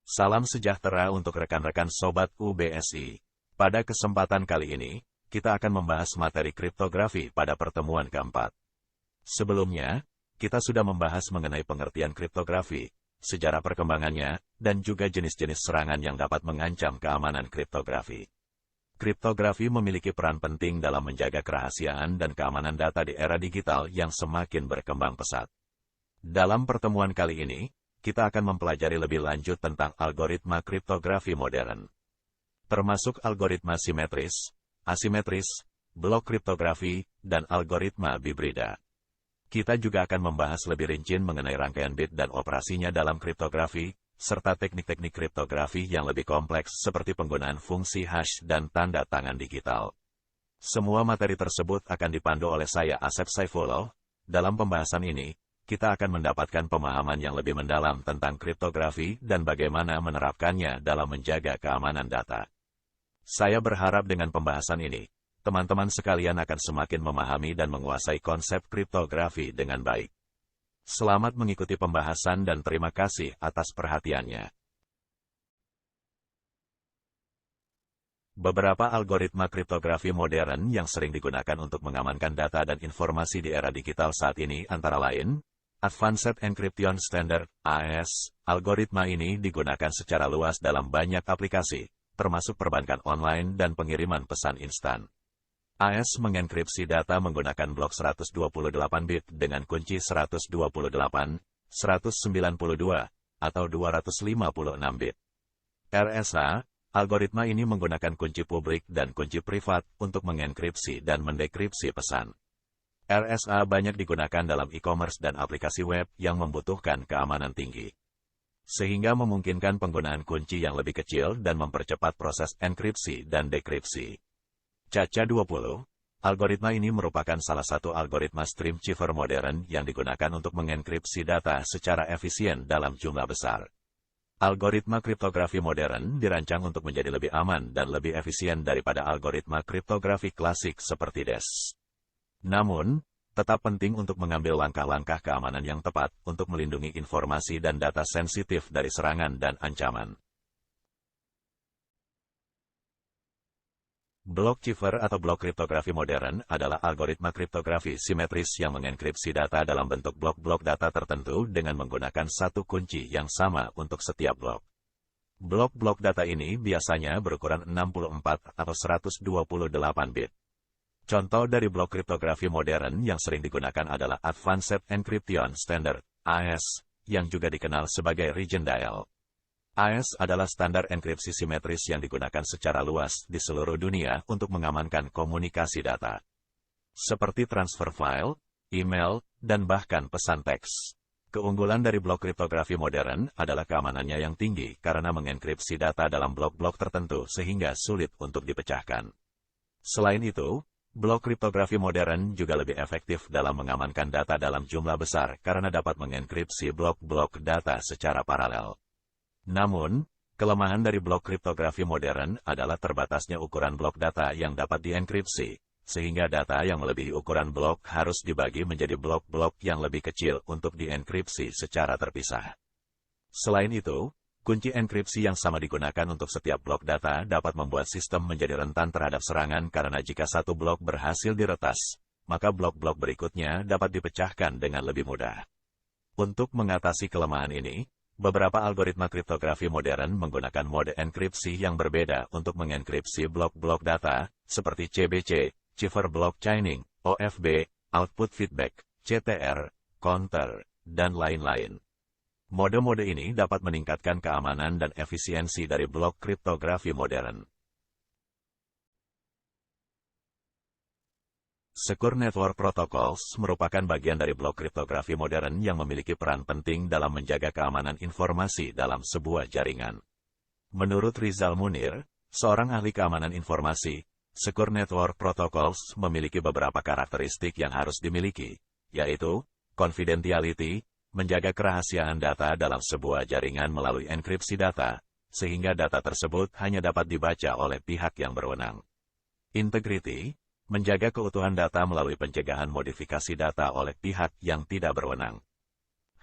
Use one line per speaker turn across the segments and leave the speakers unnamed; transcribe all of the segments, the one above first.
Salam sejahtera untuk rekan-rekan Sobat UBSI. Pada kesempatan kali ini, kita akan membahas materi kriptografi pada pertemuan keempat. Sebelumnya, kita sudah membahas mengenai pengertian kriptografi, sejarah perkembangannya, dan juga jenis-jenis serangan yang dapat mengancam keamanan kriptografi. Kriptografi memiliki peran penting dalam menjaga kerahasiaan dan keamanan data di era digital yang semakin berkembang pesat. Dalam pertemuan kali ini, kita akan mempelajari lebih lanjut tentang algoritma kriptografi modern, termasuk algoritma simetris, asimetris, blok kriptografi, dan algoritma hibrida. Kita juga akan membahas lebih rinci mengenai rangkaian bit dan operasinya dalam kriptografi, serta teknik-teknik kriptografi yang lebih kompleks seperti penggunaan fungsi hash dan tanda tangan digital. Semua materi tersebut akan dipandu oleh saya Asep Saifullah. Dalam pembahasan ini, kita akan mendapatkan pemahaman yang lebih mendalam tentang kriptografi dan bagaimana menerapkannya dalam menjaga keamanan data. Saya berharap dengan pembahasan ini, teman-teman sekalian akan semakin memahami dan menguasai konsep kriptografi dengan baik. Selamat mengikuti pembahasan dan terima kasih atas perhatiannya. Beberapa algoritma kriptografi modern yang sering digunakan untuk mengamankan data dan informasi di era digital saat ini antara lain, Advanced Encryption Standard, AES. Algoritma ini digunakan secara luas dalam banyak aplikasi, termasuk perbankan online dan pengiriman pesan instan. AES mengenkripsi data menggunakan blok 128 bit dengan kunci 128, 192, atau 256 bit. RSA, algoritma ini menggunakan kunci publik dan kunci privat untuk mengenkripsi dan mendekripsi pesan. RSA banyak digunakan dalam e-commerce dan aplikasi web yang membutuhkan keamanan tinggi, sehingga memungkinkan penggunaan kunci yang lebih kecil dan mempercepat proses enkripsi dan dekripsi. CACA20, algoritma ini merupakan salah satu algoritma stream cipher modern yang digunakan untuk mengenkripsi data secara efisien dalam jumlah besar. Algoritma kriptografi modern dirancang untuk menjadi lebih aman dan lebih efisien daripada algoritma kriptografi klasik seperti DES. Namun, tetap penting untuk mengambil langkah-langkah keamanan yang tepat untuk melindungi informasi dan data sensitif dari serangan dan ancaman. Blok cipher atau blok kriptografi modern adalah algoritma kriptografi simetris yang mengenkripsi data dalam bentuk blok-blok data tertentu dengan menggunakan satu kunci yang sama untuk setiap blok. Blok-blok data ini biasanya berukuran 64 atau 128 bit. Contoh dari blok kriptografi modern yang sering digunakan adalah Advanced Encryption Standard, AES, yang juga dikenal sebagai Region Dial. AES adalah standar enkripsi simetris yang digunakan secara luas di seluruh dunia untuk mengamankan komunikasi data, seperti transfer file, email, dan bahkan pesan teks. Keunggulan dari blok kriptografi modern adalah keamanannya yang tinggi karena mengenkripsi data dalam blok-blok tertentu sehingga sulit untuk dipecahkan. Selain itu, blok kriptografi modern juga lebih efektif dalam mengamankan data dalam jumlah besar karena dapat mengenkripsi blok-blok data secara paralel. Namun, kelemahan dari blok kriptografi modern adalah terbatasnya ukuran blok data yang dapat dienkripsi, sehingga data yang melebihi ukuran blok harus dibagi menjadi blok-blok yang lebih kecil untuk dienkripsi secara terpisah. Selain itu, kunci enkripsi yang sama digunakan untuk setiap blok data dapat membuat sistem menjadi rentan terhadap serangan karena jika satu blok berhasil diretas, maka blok-blok berikutnya dapat dipecahkan dengan lebih mudah. Untuk mengatasi kelemahan ini, beberapa algoritma kriptografi modern menggunakan mode enkripsi yang berbeda untuk mengenkripsi blok-blok data, seperti CBC, Cipher Block Chaining, OFB, Output Feedback, CTR, Counter, dan lain-lain. Mode-mode ini dapat meningkatkan keamanan dan efisiensi dari blok kriptografi modern. Secure Network Protocols merupakan bagian dari blok kriptografi modern yang memiliki peran penting dalam menjaga keamanan informasi dalam sebuah jaringan. Menurut Rizal Munir, seorang ahli keamanan informasi, Secure Network Protocols memiliki beberapa karakteristik yang harus dimiliki, yaitu confidentiality, menjaga kerahasiaan data dalam sebuah jaringan melalui enkripsi data, sehingga data tersebut hanya dapat dibaca oleh pihak yang berwenang. Integrity, menjaga keutuhan data melalui pencegahan modifikasi data oleh pihak yang tidak berwenang.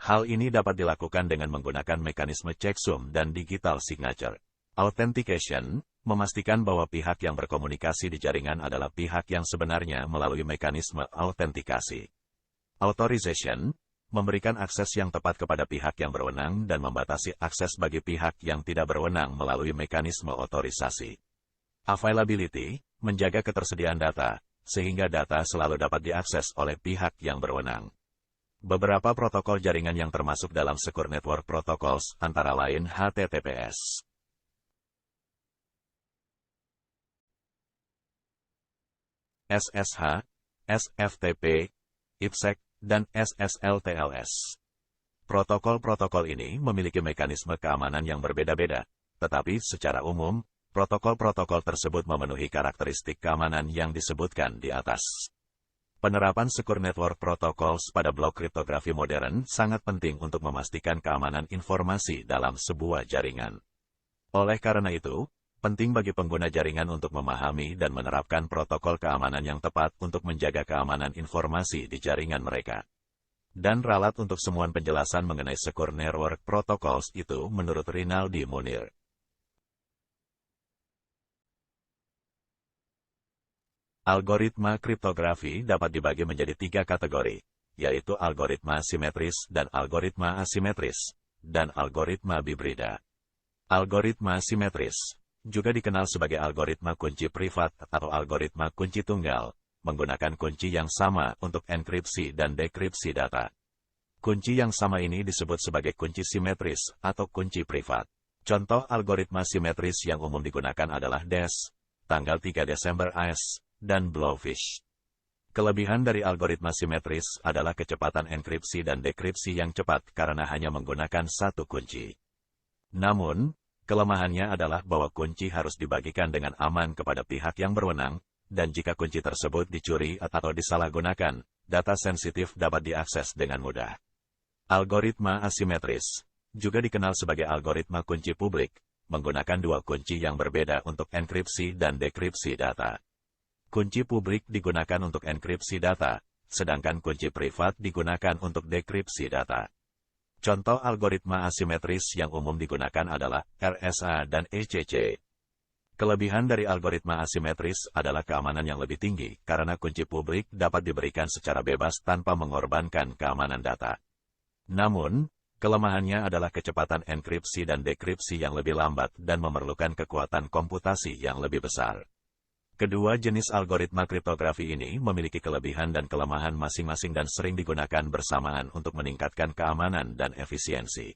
Hal ini dapat dilakukan dengan menggunakan mekanisme checksum dan digital signature. Authentication memastikan bahwa pihak yang berkomunikasi di jaringan adalah pihak yang sebenarnya melalui mekanisme autentikasi. Authorization memberikan akses yang tepat kepada pihak yang berwenang dan membatasi akses bagi pihak yang tidak berwenang melalui mekanisme otorisasi. Availability menjaga ketersediaan data, sehingga data selalu dapat diakses oleh pihak yang berwenang. Beberapa protokol jaringan yang termasuk dalam Secure Network Protocols antara lain HTTPS, SSH, SFTP, IPsec, dan SSL/TLS. Protokol-protokol ini memiliki mekanisme keamanan yang berbeda-beda, tetapi secara umum, protokol-protokol tersebut memenuhi karakteristik keamanan yang disebutkan di atas. Penerapan Secure Network Protocols pada blok kriptografi modern sangat penting untuk memastikan keamanan informasi dalam sebuah jaringan. Oleh karena itu, penting bagi pengguna jaringan untuk memahami dan menerapkan protokol keamanan yang tepat untuk menjaga keamanan informasi di jaringan mereka. Dan ralat untuk semua penjelasan mengenai Secure Network Protocols itu menurut Rinaldi Munir. Algoritma kriptografi dapat dibagi menjadi 3 kategori, yaitu algoritma simetris dan algoritma asimetris, dan algoritma hibrida. Algoritma simetris juga dikenal sebagai algoritma kunci privat atau algoritma kunci tunggal, menggunakan kunci yang sama untuk enkripsi dan dekripsi data. Kunci yang sama ini disebut sebagai kunci simetris atau kunci privat. Contoh algoritma simetris yang umum digunakan adalah DES, tanggal 3 Desember AES, dan Blowfish. Kelebihan dari algoritma simetris adalah kecepatan enkripsi dan dekripsi yang cepat karena hanya menggunakan satu kunci. Namun, kelemahannya adalah bahwa kunci harus dibagikan dengan aman kepada pihak yang berwenang, dan jika kunci tersebut dicuri atau disalahgunakan, data sensitif dapat diakses dengan mudah. Algoritma asimetris juga dikenal sebagai algoritma kunci publik, menggunakan 2 kunci yang berbeda untuk enkripsi dan dekripsi data. Kunci publik digunakan untuk enkripsi data, sedangkan kunci privat digunakan untuk dekripsi data. Contoh algoritma asimetris yang umum digunakan adalah RSA dan ECC. Kelebihan dari algoritma asimetris adalah keamanan yang lebih tinggi, karena kunci publik dapat diberikan secara bebas tanpa mengorbankan keamanan data. Namun, kelemahannya adalah kecepatan enkripsi dan dekripsi yang lebih lambat dan memerlukan kekuatan komputasi yang lebih besar. Kedua jenis algoritma kriptografi ini memiliki kelebihan dan kelemahan masing-masing dan sering digunakan bersamaan untuk meningkatkan keamanan dan efisiensi.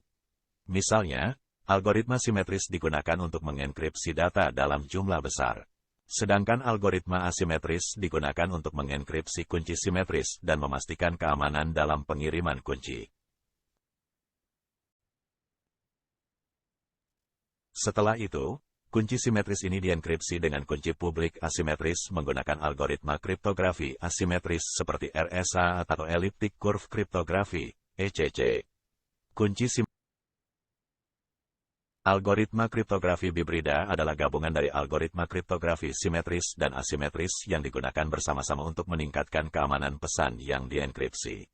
Misalnya, algoritma simetris digunakan untuk mengenkripsi data dalam jumlah besar. Sedangkan algoritma asimetris digunakan untuk mengenkripsi kunci simetris dan memastikan keamanan dalam pengiriman kunci. Setelah itu, kunci simetris ini dienkripsi dengan kunci publik asimetris menggunakan algoritma kriptografi asimetris seperti RSA atau Elliptic Curve Cryptography, ECC. Algoritma kriptografi hibrida adalah gabungan dari algoritma kriptografi simetris dan asimetris yang digunakan bersama-sama untuk meningkatkan keamanan pesan yang dienkripsi.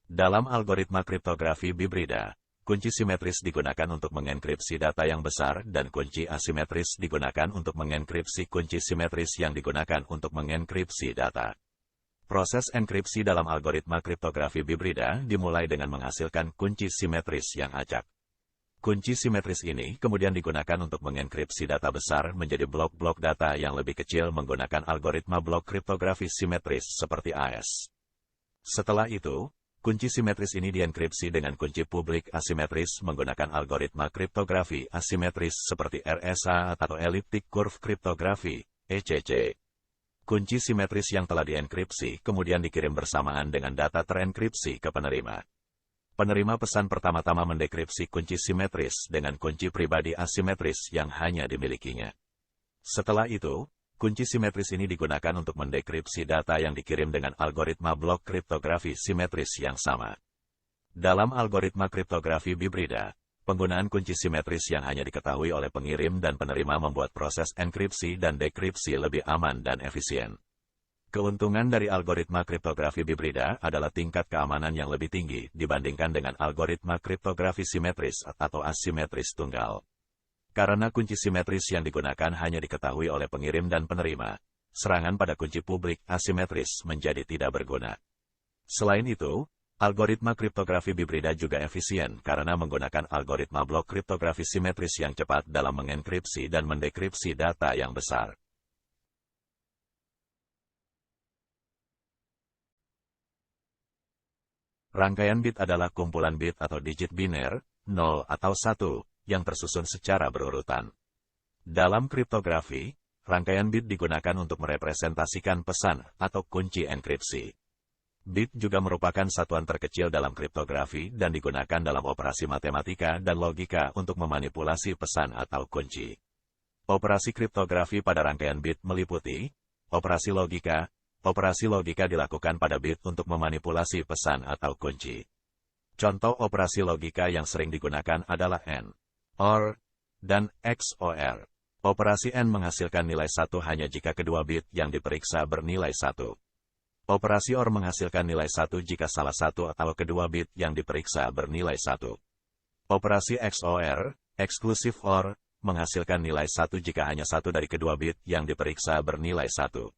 Dalam algoritma kriptografi hibrida, kunci simetris digunakan untuk mengenkripsi data yang besar dan kunci asimetris digunakan untuk mengenkripsi kunci simetris yang digunakan untuk mengenkripsi data. Proses enkripsi dalam algoritma kriptografi hibrida dimulai dengan menghasilkan kunci simetris yang acak. Kunci simetris ini kemudian digunakan untuk mengenkripsi data besar menjadi blok-blok data yang lebih kecil menggunakan algoritma blok kriptografi simetris seperti AES. Setelah itu, kunci simetris ini dienkripsi dengan kunci publik asimetris menggunakan algoritma kriptografi asimetris seperti RSA atau Elliptic Curve Cryptography, ECC. Kunci simetris yang telah dienkripsi kemudian dikirim bersamaan dengan data terenkripsi ke penerima. Penerima pesan pertama-tama mendekripsi kunci simetris dengan kunci pribadi asimetris yang hanya dimilikinya. Setelah itu, kunci simetris ini digunakan untuk mendekripsi data yang dikirim dengan algoritma blok kriptografi simetris yang sama. Dalam algoritma kriptografi hibrida, penggunaan kunci simetris yang hanya diketahui oleh pengirim dan penerima membuat proses enkripsi dan dekripsi lebih aman dan efisien. Keuntungan dari algoritma kriptografi hibrida adalah tingkat keamanan yang lebih tinggi dibandingkan dengan algoritma kriptografi simetris atau asimetris tunggal. Karena kunci simetris yang digunakan hanya diketahui oleh pengirim dan penerima, serangan pada kunci publik asimetris menjadi tidak berguna. Selain itu, algoritma kriptografi hibrida juga efisien karena menggunakan algoritma blok kriptografi simetris yang cepat dalam mengenkripsi dan mendekripsi data yang besar. Rangkaian bit adalah kumpulan bit atau digit biner, 0 atau 1, yang tersusun secara berurutan. Dalam kriptografi, rangkaian bit digunakan untuk merepresentasikan pesan atau kunci enkripsi. Bit juga merupakan satuan terkecil dalam kriptografi dan digunakan dalam operasi matematika dan logika untuk memanipulasi pesan atau kunci. Operasi kriptografi pada rangkaian bit meliputi operasi logika. Operasi logika dilakukan pada bit untuk memanipulasi pesan atau kunci. Contoh operasi logika yang sering digunakan adalah AND, OR, dan XOR. Operasi AND menghasilkan nilai 1 hanya jika kedua bit yang diperiksa bernilai 1. Operasi OR menghasilkan nilai 1 jika salah satu atau kedua bit yang diperiksa bernilai 1. Operasi XOR, Exclusive OR, menghasilkan nilai 1 jika hanya satu dari kedua bit yang diperiksa bernilai 1.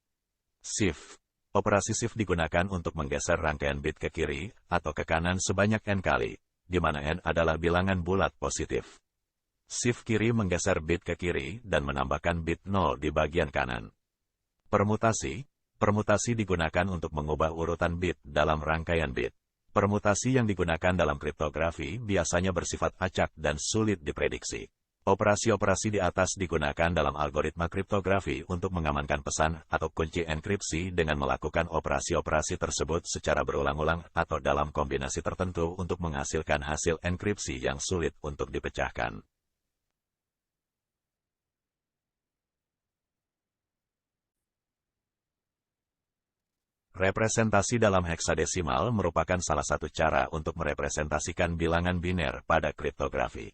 Shift. Operasi shift digunakan untuk menggeser rangkaian bit ke kiri atau ke kanan sebanyak n kali, di mana n adalah bilangan bulat positif. Shift kiri menggeser bit ke kiri dan menambahkan bit 0 di bagian kanan. Permutasi. Permutasi digunakan untuk mengubah urutan bit dalam rangkaian bit. Permutasi yang digunakan dalam kriptografi biasanya bersifat acak dan sulit diprediksi. Operasi-operasi di atas digunakan dalam algoritma kriptografi untuk mengamankan pesan atau kunci enkripsi dengan melakukan operasi-operasi tersebut secara berulang-ulang atau dalam kombinasi tertentu untuk menghasilkan hasil enkripsi yang sulit untuk dipecahkan. Representasi dalam heksadesimal merupakan salah satu cara untuk merepresentasikan bilangan biner pada kriptografi.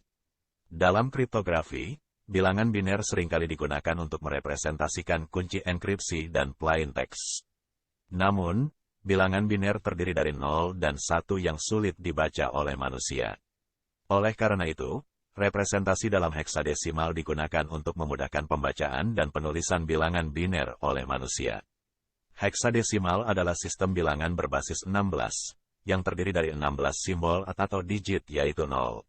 Dalam kriptografi, bilangan biner seringkali digunakan untuk merepresentasikan kunci enkripsi dan plain text. Namun, bilangan biner terdiri dari 0 dan 1 yang sulit dibaca oleh manusia. Oleh karena itu, representasi dalam heksadesimal digunakan untuk memudahkan pembacaan dan penulisan bilangan biner oleh manusia. Heksadesimal adalah sistem bilangan berbasis 16, yang terdiri dari 16 simbol atau digit yaitu 0,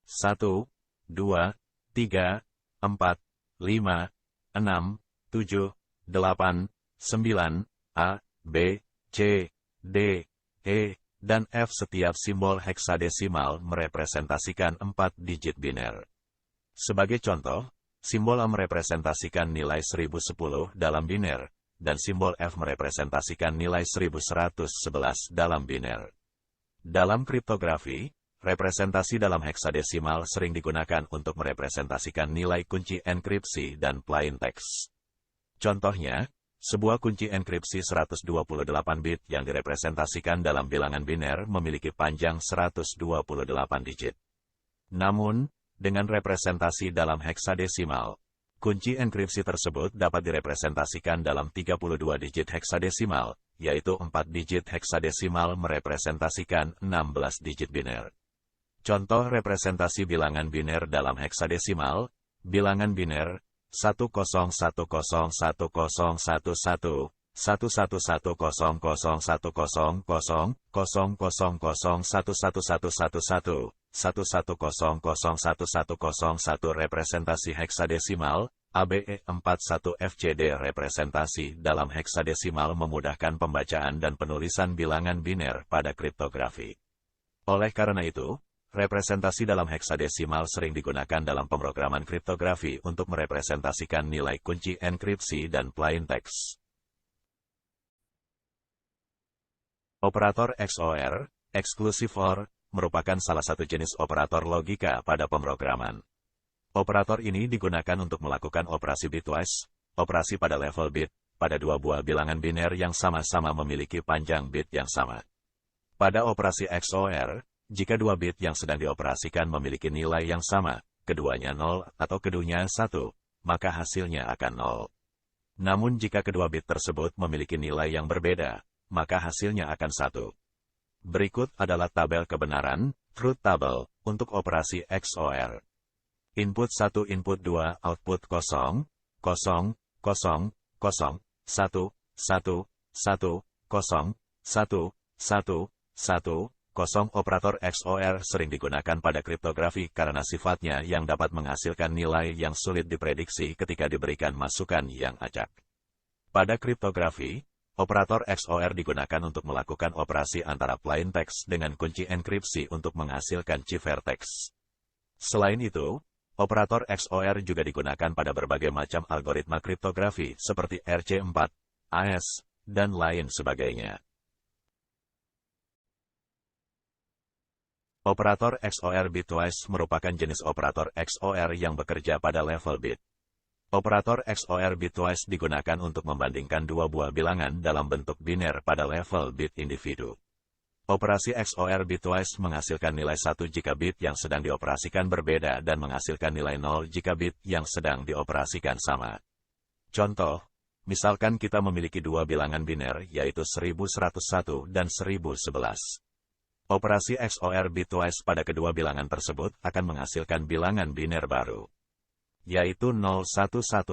1, 2, 3, 4, 5, 6, 7, 8, 9, A, B, C, D, E, dan F. Setiap simbol heksadesimal merepresentasikan 4 digit biner. Sebagai contoh, simbol A merepresentasikan nilai 1010 dalam biner, dan simbol F merepresentasikan nilai 1111 dalam biner. Dalam kriptografi, representasi dalam heksadesimal sering digunakan untuk merepresentasikan nilai kunci enkripsi dan plain text. Contohnya, sebuah kunci enkripsi 128 bit yang direpresentasikan dalam bilangan biner memiliki panjang 128 digit. Namun, dengan representasi dalam heksadesimal, kunci enkripsi tersebut dapat direpresentasikan dalam 32 digit heksadesimal, yaitu 4 digit heksadesimal merepresentasikan 16 digit biner. Contoh representasi bilangan biner dalam heksadesimal, bilangan biner 10101011111110101010000000000000000000000000000000000000000000000000000000000000000000000000000000000000000000000000000000000000000000000000000000000000000000000000000000000000000000000000000000000000000000000000000000000000000000000000000000000000000000000000000000000000000000000000000000000000000000000000000000000000000000000000000000000000000000000000000000000000000000000000000000000000000000000000000000000000000000000000000000000000000000000000000000000000000000000000000000000000000000000000000000000000000000000000000000000000000000 representasi heksadesimal, ABE41FCD representasi dalam heksadesimal memudahkan pembacaan dan penulisan bilangan biner pada kriptografi. Oleh karena itu, representasi dalam heksadesimal sering digunakan dalam pemrograman kriptografi untuk merepresentasikan nilai kunci enkripsi dan plain text. Operator XOR, Exclusive OR, merupakan salah satu jenis operator logika pada pemrograman. Operator ini digunakan untuk melakukan operasi bitwise, operasi pada level bit, pada dua buah bilangan biner yang sama-sama memiliki panjang bit yang sama. Pada operasi XOR, jika dua bit yang sedang dioperasikan memiliki nilai yang sama, keduanya 0 atau keduanya 1, maka hasilnya akan 0. Namun jika kedua bit tersebut memiliki nilai yang berbeda, maka hasilnya akan satu. Berikut adalah tabel kebenaran, truth table, untuk operasi XOR. Input 1, input 2, output 0, 0, 0, 0, 1, 1, 1, 0, 1, 1, 1, 0. Operator XOR sering digunakan pada kriptografi karena sifatnya yang dapat menghasilkan nilai yang sulit diprediksi ketika diberikan masukan yang acak. Pada kriptografi, operator XOR digunakan untuk melakukan operasi antara plain text dengan kunci enkripsi untuk menghasilkan ciphertext. Selain itu, operator XOR juga digunakan pada berbagai macam algoritma kriptografi seperti RC4, AES, dan lain sebagainya. Operator XOR bitwise merupakan jenis operator XOR yang bekerja pada level bit. Operator XOR bitwise digunakan untuk membandingkan dua buah bilangan dalam bentuk biner pada level bit individu. Operasi XOR bitwise menghasilkan nilai 1 jika bit yang sedang dioperasikan berbeda dan menghasilkan nilai 0 jika bit yang sedang dioperasikan sama. Contoh, misalkan kita memiliki dua bilangan biner yaitu 1101 dan 1011. Operasi XOR bitwise pada kedua bilangan tersebut akan menghasilkan bilangan biner baru, yaitu 0110.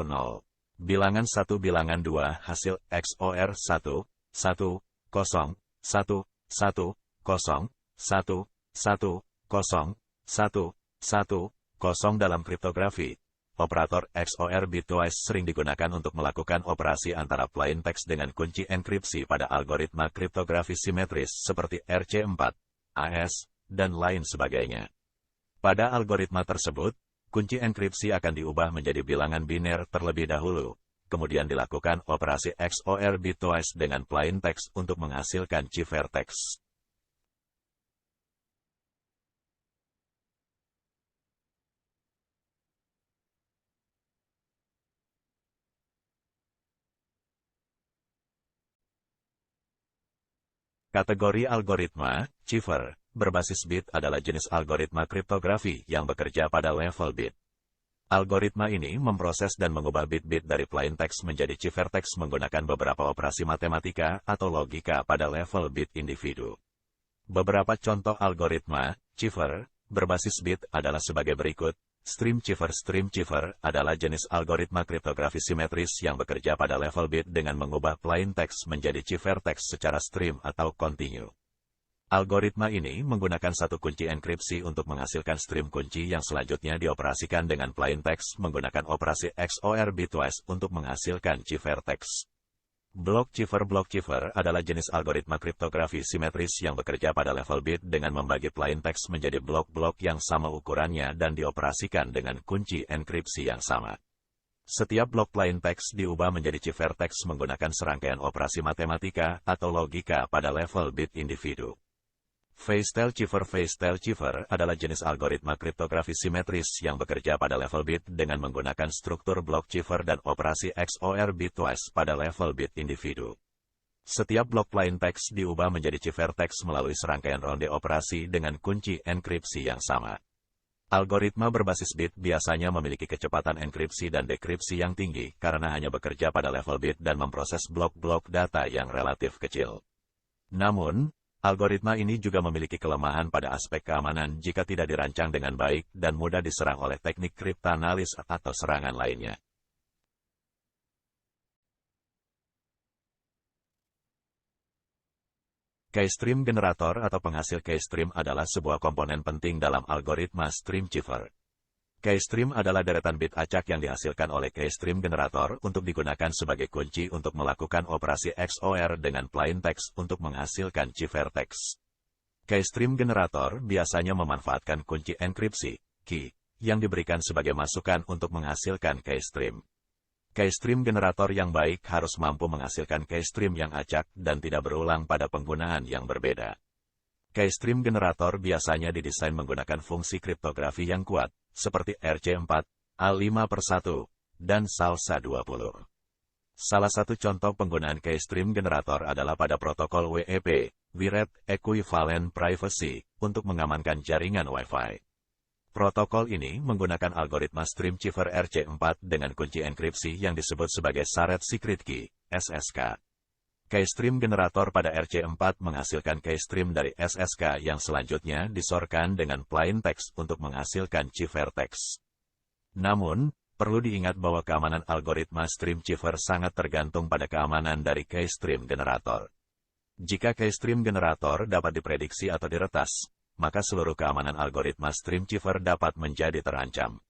Bilangan 1 bilangan 2 hasil XOR 1, 1, 0, 1, 1, 1, 1, 0, 1, 1, 1, 0 dalam kriptografi. Operator XOR bitwise sering digunakan untuk melakukan operasi antara plain text dengan kunci enkripsi pada algoritma kriptografi simetris seperti RC4, AES, dan lain sebagainya. Pada algoritma tersebut, kunci enkripsi akan diubah menjadi bilangan biner terlebih dahulu, kemudian dilakukan operasi XOR bitwise dengan plain text untuk menghasilkan ciphertext. Kategori algoritma, cipher, berbasis bit adalah jenis algoritma kriptografi yang bekerja pada level bit. Algoritma ini memproses dan mengubah bit-bit dari plain text menjadi ciphertext menggunakan beberapa operasi matematika atau logika pada level bit individu. Beberapa contoh algoritma, cipher, berbasis bit adalah sebagai berikut. Stream cipher adalah jenis algoritma kriptografi simetris yang bekerja pada level bit dengan mengubah plain text menjadi ciphertext secara stream atau continue. Algoritma ini menggunakan satu kunci enkripsi untuk menghasilkan stream kunci yang selanjutnya dioperasikan dengan plain text menggunakan operasi XOR bitwise untuk menghasilkan ciphertext. Block cipher adalah jenis algoritma kriptografi simetris yang bekerja pada level bit dengan membagi plain text menjadi blok-blok yang sama ukurannya dan dioperasikan dengan kunci enkripsi yang sama. Setiap blok plain text diubah menjadi ciphertext menggunakan serangkaian operasi matematika atau logika pada level bit individu. Phase-tail cipher adalah jenis algoritma kriptografi simetris yang bekerja pada level bit dengan menggunakan struktur blok cipher dan operasi XOR bitwise pada level bit individu. Setiap blok plain text diubah menjadi ciphertext melalui serangkaian ronde operasi dengan kunci enkripsi yang sama. Algoritma berbasis bit biasanya memiliki kecepatan enkripsi dan dekripsi yang tinggi karena hanya bekerja pada level bit dan memproses blok-blok data yang relatif kecil. Namun, algoritma ini juga memiliki kelemahan pada aspek keamanan jika tidak dirancang dengan baik dan mudah diserang oleh teknik kriptanalis atau serangan lainnya. Keystream generator atau penghasil keystream adalah sebuah komponen penting dalam algoritma stream cipher. Keystream adalah deretan bit acak yang dihasilkan oleh keystream generator untuk digunakan sebagai kunci untuk melakukan operasi XOR dengan plain text untuk menghasilkan ciphertext. Keystream generator biasanya memanfaatkan kunci enkripsi, key, yang diberikan sebagai masukan untuk menghasilkan keystream. Keystream generator yang baik harus mampu menghasilkan keystream yang acak dan tidak berulang pada penggunaan yang berbeda. Keystream generator biasanya didesain menggunakan fungsi kriptografi yang kuat, seperti RC4, A5/1, dan SALSA 20. Salah satu contoh penggunaan keystream generator adalah pada protokol WEP, Wide Equivalent Privacy, untuk mengamankan jaringan Wi-Fi. Protokol ini menggunakan algoritma Stream Cipher RC4 dengan kunci enkripsi yang disebut sebagai Shared Secret Key, SSK. Keystream generator pada RC4 menghasilkan keystream dari SSK yang selanjutnya disorkan dengan plain text untuk menghasilkan ciphertext. Namun, perlu diingat bahwa keamanan algoritma Stream Cipher sangat tergantung pada keamanan dari keystream generator. Jika keystream generator dapat diprediksi atau diretas, maka seluruh keamanan algoritma Stream Cipher dapat menjadi terancam.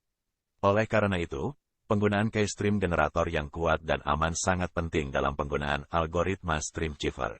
Oleh karena itu, penggunaan keystream generator yang kuat dan aman sangat penting dalam penggunaan algoritma Stream Cipher.